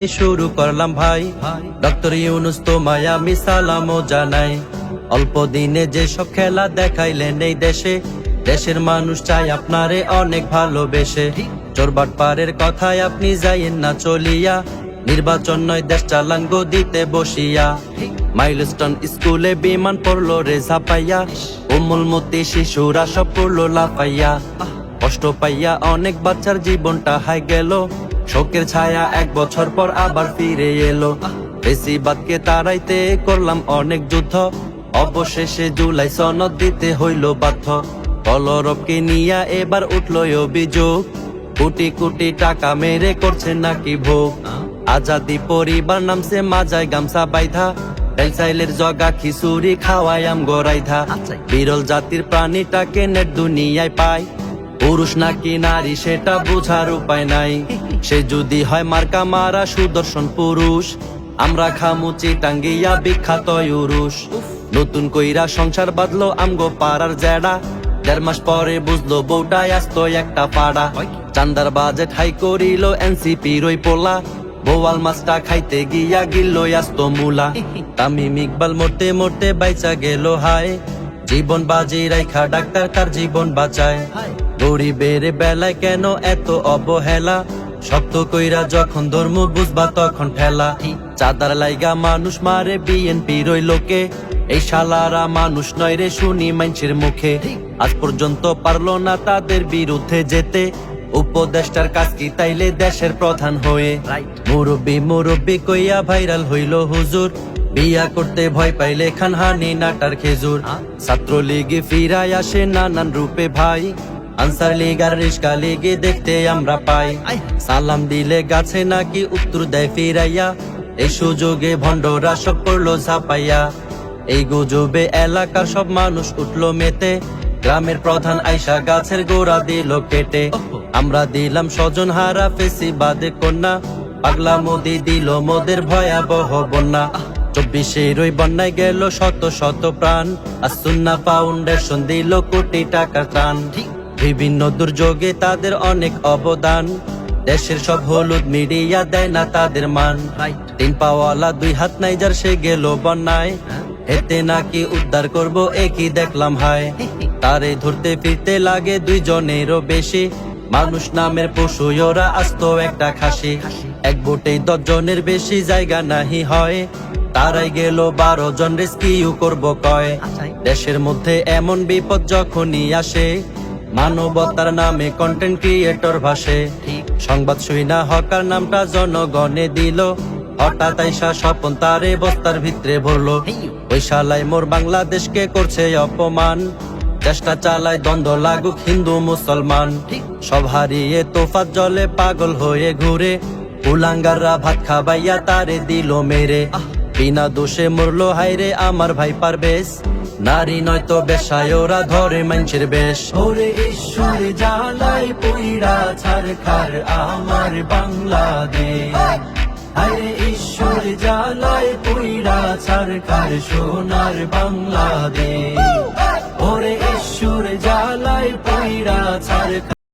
শুরু করলাম ভাই ডক্টর ইউনুস তোমায় আমি সালামও জানাই। অল্প দিনে যেসব খেলা দেখাইলেন এই দেশে, দেশের মানুষ চাই আপনারে অনেক ভালোবেসে। চোরবাটপাড়ের কথায় আপনি যাইয়েন না চলিয়া, নির্বাচন নয় দেশ চালান গদিতে বসিয়া। মাইলস্টোন স্কুলে বিমান পড়লো রে ঝাপাইয়া, কোমলমতি শিশুরা সব পড়লো লাফাইয়া। কষ্ট পাইয়া অনেক বাচ্চার জীবনটা হাই গেল, শোকের ছায়া এক বছর পর আবার ফিরে এলো। ফেসিবাদকে তাড়াইতে করলাম অনেক যুদ্ধ, অবশেষে জুলাই সনদ দিতে হইল বাধ্য। কলরবকে নিয়া এবার উঠলো অভিযোগ, কোটি কোটি টাকা মেরে করছে নাকি ভোগ। আজাদি পরিবার নামছে মাজায় গামছা বাইধা, চাইলের জগা খিচুড়ি খাওয়াই আম গড়াইধা। বিরল জাতির প্রাণীটাকে নেট দুনিয়ায় পায়, পুরুষ নাকি নারী সেটা বোঝার উপায় নাই। সে যদি হয় মার্কা মারা সুদর্শন পুরুষ, আমরা খামুচি টাঙ্গিয়া বিখ্যাত উরুষ। নতুন কইরা সংসার বাঁধলো আমগো পাড়ার জেডা, 1.5 মাস পরে বুঝলো বউটাই আসত একটা পাড়া। চান্দার বাজেট হাই করিল এনসিপি রই পোলা, বোয়াল মাছটা খাইতে গিয়া গিল্লো আসত মুলা। তামিম ইকবাল মরতে মরতে বাইচা গেল হায়, জীবন বাজি রাইখা ডাক্তার তার জীবন বাঁচায়। গরিবের বেলায় কেন এত অবহেলা, শক্ত কইরা যখন ধর্ম বুঝবা তখন ঠেলা। চাঁদার লাইগা মানুষ মারে বিএনপি রই লোকে, এই শালারা মানুষ নয় রে শুনি মানুষের মুখে। আজ পর্যন্ত পারলো না তাদের বিরুদ্ধে যেতে, উপদেষ্টার কাজ কি তাইলে দেশের প্রধান হয়ে। মুরব্বি মুরব্বি কইয়া ভাইরাল হইল হুজুর, বিয়া করতে ভয় পাইলে খান হানি নাটার খেজুর। ছাত্রলীগে ফিরায় আসে নানান রূপে ভাই, আনসার লীগ আর রিস্কা লীগে দেখতে আমরা পাই। সালাম দিলে গাছে নাকি উত্তর দেয় ফিরাইয়া, এই সুযোগে ভণ্ডরা সব পড়লো ঝাপাইয়া। এই গুজবে এলাকার সব মানুষ উঠলো মেতে, গ্রামের প্রধান আইসা গাছের গোড়া দিল কেটে। আমরা দিলাম স্বজন হারা ফেসিবাদে কন্যা, পাগলা মোদি দিল মোদের ভয়াবহ বন্যা। 24-এর ওই বন্যায় গেল শত শত প্রাণ, আর সুন্নাহ ফাউন্ডেশন দিল কোটি টাকা ত্রাণ। বিভিন্ন দুর্যোগে তাদের অনেক অবদান, দেশের সব হলুদ মিডিয়া দেয় না তাদের মান। 3 পাওয়ালা 2 হাত নাই যার সে গেল বন্যায়, এতে নাকি উদ্ধার করব একই দেখলাম হায়। তারে ধরতে ফিরতে লাগে 2 জনেরও বেশি, মানুষ নামের পশু ওরা আস্ত একটা খাসি। এক বোটেই 10 জনের বেশি জায়গা নাহি হয়, তারাই গেল 12 জন রেস্কিউ করব কয়। দেশের মধ্যে এমন বিপদ যখনই আসে, মানবতার নামে কন্টেন্ট ক্রিয়েটর ভাসে। সংবাদ শুইনা হকার নামটা জনগণে দিল, হঠাৎ আইসা স্বপন তারে বস্তার ভিতরে ভরলো। ওই শালাই মোর বাংলাদেশকে করছে অপমান, চেষ্টা চালায় দ্বন্দ্ব লাগুক হিন্দু মুসলমান। সব হারিয়ে তোফাত জলে পাগল হয়ে ঘুরে, কুলাঙ্গাররা ভাত খাবাইয়া তারে দিল মেরে। বিনা দোষে মরলো হাইরে আমার ভাই পারবেশ, নারী নয়তো বেশায় ওরা ধরে মানুষের বেশ। ওরে ঈশ্বর জ্বালায় পইড়া ছারখার আমার বাংলাদেশ, আরে ঈশ্বর জ্বালায় পইড়া ছারখার সোনার বাংলাদেশ। ওরে ঈশ্বর জ্বালায় পইড়া ছারখার